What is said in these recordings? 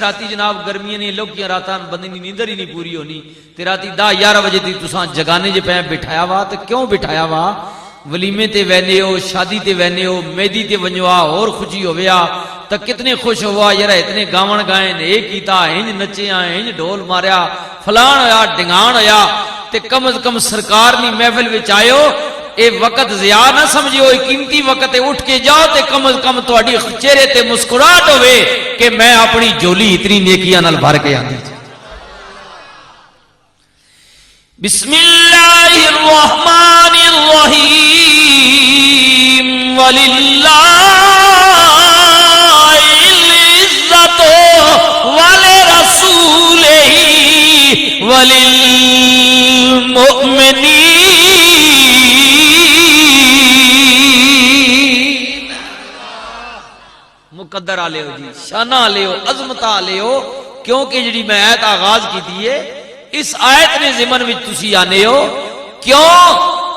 راتی جناب گرمیاں نے لوکیاں راتاں بندے دی نیندر ہی نہیں پوری ہونی تے راتی 10-11 بجے تی تساں جگانے جے پہ بٹھایا وا تے کیوں بٹھایا وا؟ ولیمے تے وینے ہو، شادی تے وینے ہو، مہدی تے ونجوا اور خوشی ہویا تا کتنے خوش ہوا یار اتنے گاون گائیں اے کیتا انج نچے انج ڈھول ماریا فلان ہویا ڈنگان ہویا تے کم از کم سرکار دی محفل وچ آئیو اے وقت ضیاء نہ سمجھو اے قیمتی وقت اٹھ کے جاؤ تے کم از کم تہاڈی چہرے تے مسکراہٹ ہوے کہ میں اپنی جولی اتنی نیکیاں نال بھر کے آندی بسم اللہ الرحمن الرحیم وللہ العزت ولرسولہ وللمؤمنین مقدر آلے ہو جی شانہ آلے ہو عظمت آلے ہو کیونکہ جڑی میں آیت آغاز کی دیئے اس آیت نے ضمن وچ تسی آنے ہو کیوں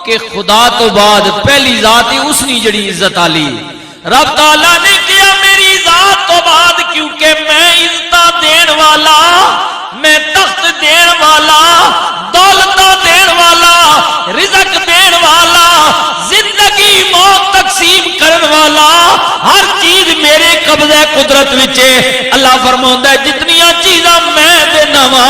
کہ خدا تو بعد پہلی ذات ہی اس نے جڑی عزت آلی رب تعالیٰ نے کیا میری ذات تو بعد کیونکہ میں عزتہ دین والا میں تخت دین والا دولتہ دین والا رزق دین والا زندگی موت تقسیم کرن والا ہر چیز میرے قبضہ قدرت وچے اللہ فرماؤں ہے جتنیاں چیزاں میں دینا وا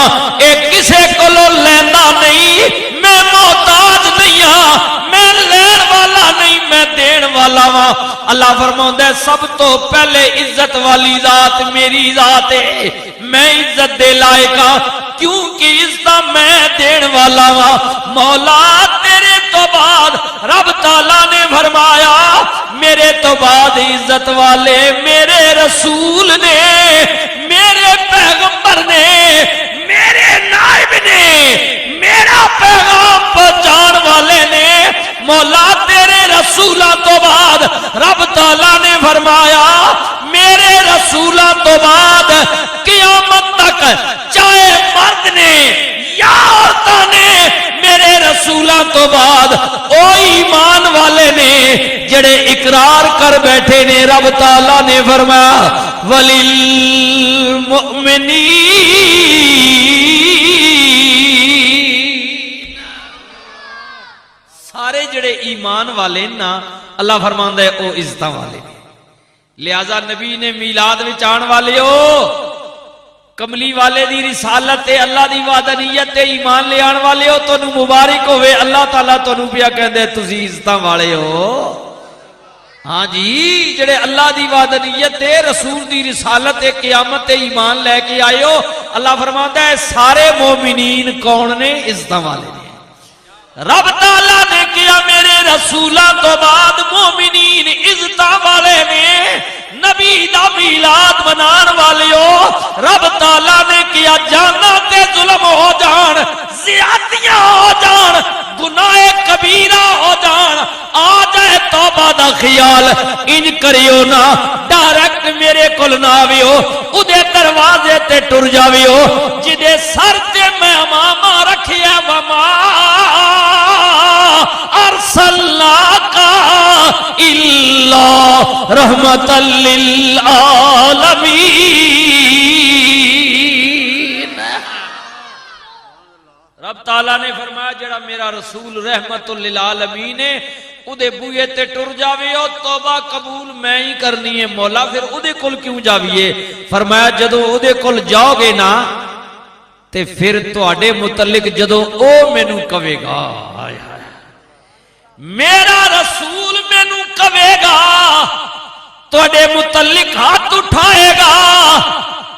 ایک کسے کو لینا نہیں میں محتاج نہیں ہاں میں لین والا نہیں میں دین والا وا اللہ فرماؤں ہے سب تو پہلے عزت والی ذات میری ذات ہے میں عزت دے لائق ہاں کیونکہ عزت میں دین والا وا مولا تیرے تو بعد رب تعالیٰ نے فرمایا میرے تو بعد عزت والے میرے رسول نے میرے پیغمبر نے میرے نائب نے میرا پیغام پہنچان والے نے مولا تیرے رسولہ تو بعد رب تعالیٰ نے فرمایا میرے رسولہ تو بعد قیامت تک چاہے مرد نے یا عورتہ نے میرے رسولہ تو بعد او ایمان والے نے جڑے اقرار کر بیٹھے نے رب تعالیٰ نے فرمایا وَلِلْمُؤْمِنِينَ سارے جڑے ایمان والے نا اللہ فرماندہ ہے او عزتاں والے نے لہذا نبی نے میلاد وچ آن والے ہو کملی والے دی رسالت تے اللہ دی وحدانیت تے ایمان لے آن والے ہو تو مبارک ہوئے اللہ تعالیٰ تو پیا کہندے تسی عزتاں والے ہو ہاں جی جڑے اللہ دی وحدانیت تے رسول دی رسالت تے قیامت تے ایمان لے کے آئے ہو اللہ فرماتا ہے سارے مومنین کون نے عزتاں والے نے رب تعالیٰ نے کیا میرے رسولہ تو بعد مومنین عزتاں والے نے نبی دا میلاد منان والے ہو رب تعالیٰ نے کیا جانا تے ظلم ہو جان زیادتیاں ہو جان گناہ کبیرہ ہو جان آ جائے توبہ دا خیال انج کریو نا ڈائریکٹ میرے کول نہ آویو اودے دروازے تے ٹر جاویو جدے سر تے میں امامہ رکھیا وما ارسلناک الا رحمت للعالمین رب تعالیٰ نے فرمایا جڑا میرا رسول رحمت للعالمین ہے اودے بوئے تے ٹر جاوے او توبہ قبول میں ہی کرنی ہے مولا پھر اودے کول کیوں جاویے فرمایا جدو اودے کول جاؤ گے نا تے پھر تواڈے متعلق جدو او مینوں کہے گا میرا رسول مینوں کہے گا تواڈے متعلق ہاتھ اٹھائے گا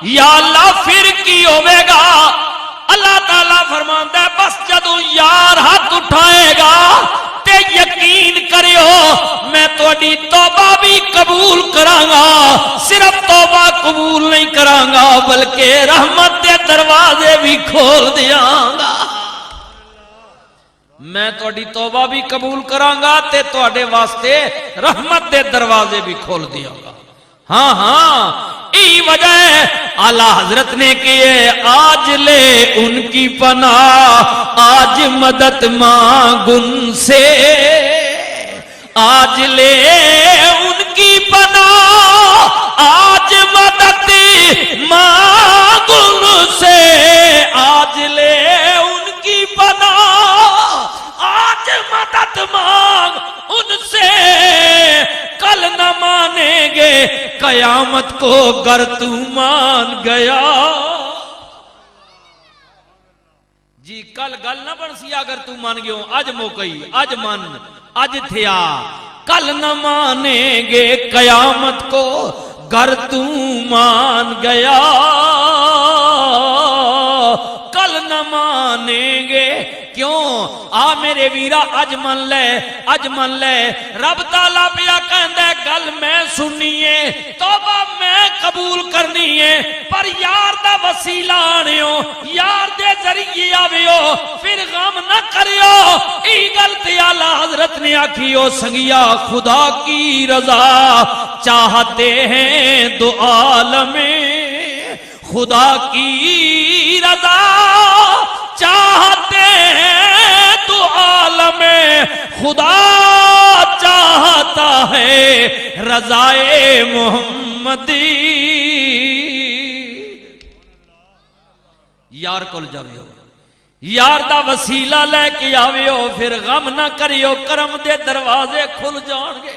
یا اللہ پھر کی ہوے گا اللہ تعالیٰ فرماندا ہے بس جدو یار ہاتھ اٹھائے گا تے یقین کریو میں تواڈی توبہ بھی قبول کراں گا صرف توبہ قبول نہیں کراں گا بلکہ رحمت دے دروازے بھی کھول دیاں گا میں تواڈی توبہ بھی قبول کراں گا تے تواڈے واسطے رحمت دے دروازے بھی کھول دیاں گا ہاں ہاں ای وجہ ہے اعلیٰ حضرت نے کیے آج لے ان کی پناہ آج مدد مانگ ان سے آج لے ان کی پناہ آج مدد مانگ قیامت کو گر تو مان گیا. جی کل گل نہ بن سی اگر تو مان گیو اج موقعی اج من اج تھیا کل نہ مانیں گے قیامت کو گر تو مان گیا. کل نہ مانیں گے کیوں آ میرے ویرا اج من لے رب تعالیٰ پیا کہندا گل میں سنیے توبہ میں قبول کرنی ہے پر یار دا وسیلہ آنیو یار دے ذریعے آویو پھر غم نہ کریو. ای گل تے اعلیٰ حضرت نے آکھیو سنگیا خدا کی رضا چاہتے ہیں دو عالم خدا کی رضا چاہتے ہیں تو عالم خدا چاہتا ہے رضائے محمدی. یار کول جاویو یار دا وسیلہ لے کے آویو پھر غم نہ کریو کرم دے دروازے کھل جان گے.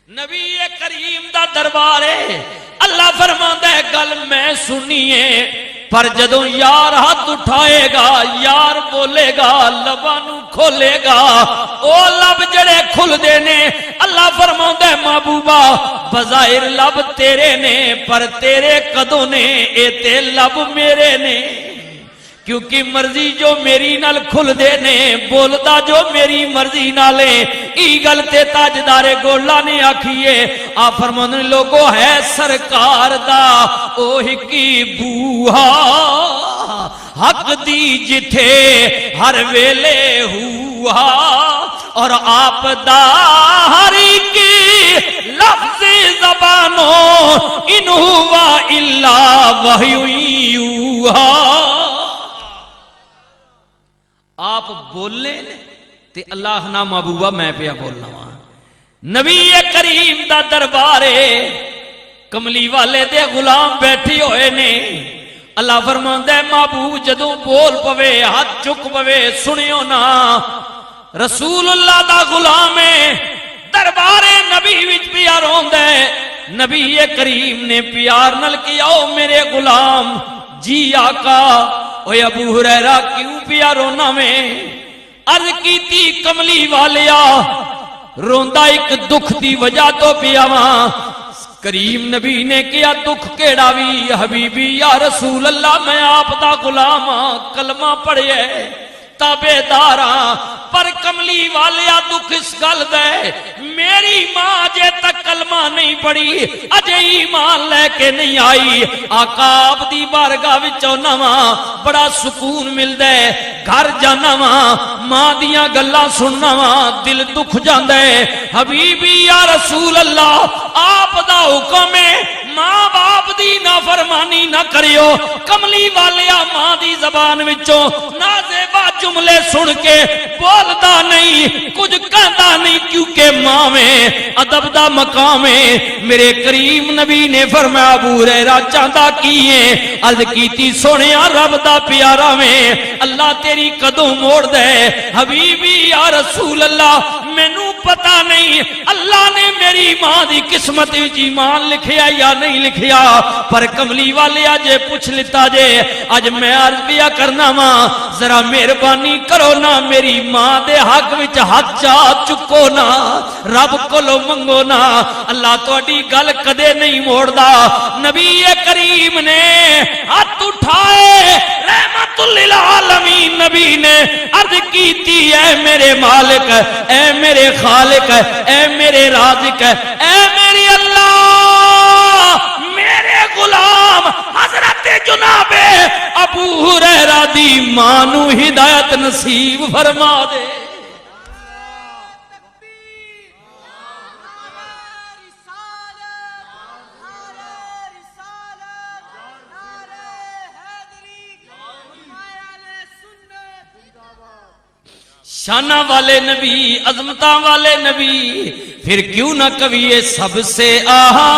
نبی کریم دا دربار ہے اللہ فرماندا ہے گل میں سنیے پر جدوں یار ہاتھ اٹھائے گا یار بولے گا لباں نوں کھولے گا او لب جڑے کھل دے نے اللہ فرماوندا ہے محبوبا بظاہر لب تیرے نے پر تیرے کدوں نے اے تے لب میرے نے کیونکہ مرضی جو میری نال کھل دے نے بولدا جو میری مرضی نالے. ای گل تے تاجدار گولا نے آکھیے آ فرماندے لوگو ہے سرکار دا او ہکی بوہا حق دی جتھے ہر ویلے ہوا اور آپ دا ہر کی لفظ زبانوں ان ہوا الا وحی یوہا. آپ بولے تے اللہ نہ محبوبہ میں پیا بولنا وا. نبی کریم دا دربارے کملی والے دے غلام بیٹھی ہوئے نے اللہ فرماندا ہے محبوب جدوں بول پوے ہاتھ چک پوے سنیو نا رسول اللہ دا غلام ہے دربارے نبی وچ پیا روندا ہے. نبی کریم نے پیار نال کیا او میرے غلام جی آقا اوے ابو ہریرہ کیوں پیا رونا میں عرض کیتی کملی والیا روندا ایک دکھ دی وجہ تو پیا واں. کریم نبی نے کیا دکھ کیڑا وی حبیبی یا رسول اللہ میں آپ دا غلام کلمہ پڑھے تابعداراں پر کملی والیا دکھ اس گل دے میری ماں اجے تک کلمہ نہیں پڑھی اجے ایمان لے کے نہیں آئی. آقا آپ دی بارگاہ وچوں نواں بڑا سکون ملدا ہے گھر جانا وا ماں دیاں گلاں سننا وا دل دکھ جاندا ہے. حبیبی یا رسول اللہ آپ دا حکم ہے ماں باپ دی نافرمانی نہ کریو. کملی والیا ماں دی زبان وچوں نازیبا جملے سن کے بولدا نہیں کچھ کہندا نہیں کیونکہ ماں میں ادب دا مقام ہے. میرے کریم نبی نے فرمایا ابو ہریرہ چاہتا کیے عرض کیتی سونیا رب دا پیارا میں اللہ تیری قدم موڑ دے. حبیبی یا رسول اللہ مینوں پتہ نہیں اللہ نے میری ماں دی قسمت وچ ایمان لکھیا یا نہیں لکھیا پر کملی والے اج پوچھ لیتا جے اج میں عرض پیا کرنا وا ذرا مہربانی کرو نا میری ماں دے حق وچ ہاتھ چا چکو نا رب کولو منگو نا اللہ تہاڈی گل کدے نہیں موڑدا. نبی کریم نے ہاتھ اٹھائے رحمت للعالمین نبی نے عرض کیتی اے میرے مالک اے میرے خالق اے میرے رازق اے میری اللہ میرے غلام حضرت جناب ابو ہریرہ دی ماں نو ہدایت نصیب فرما دے. شانہ والے نبی عظمتاں والے نبی پھر کیوں نہ کبھی سب سے آہا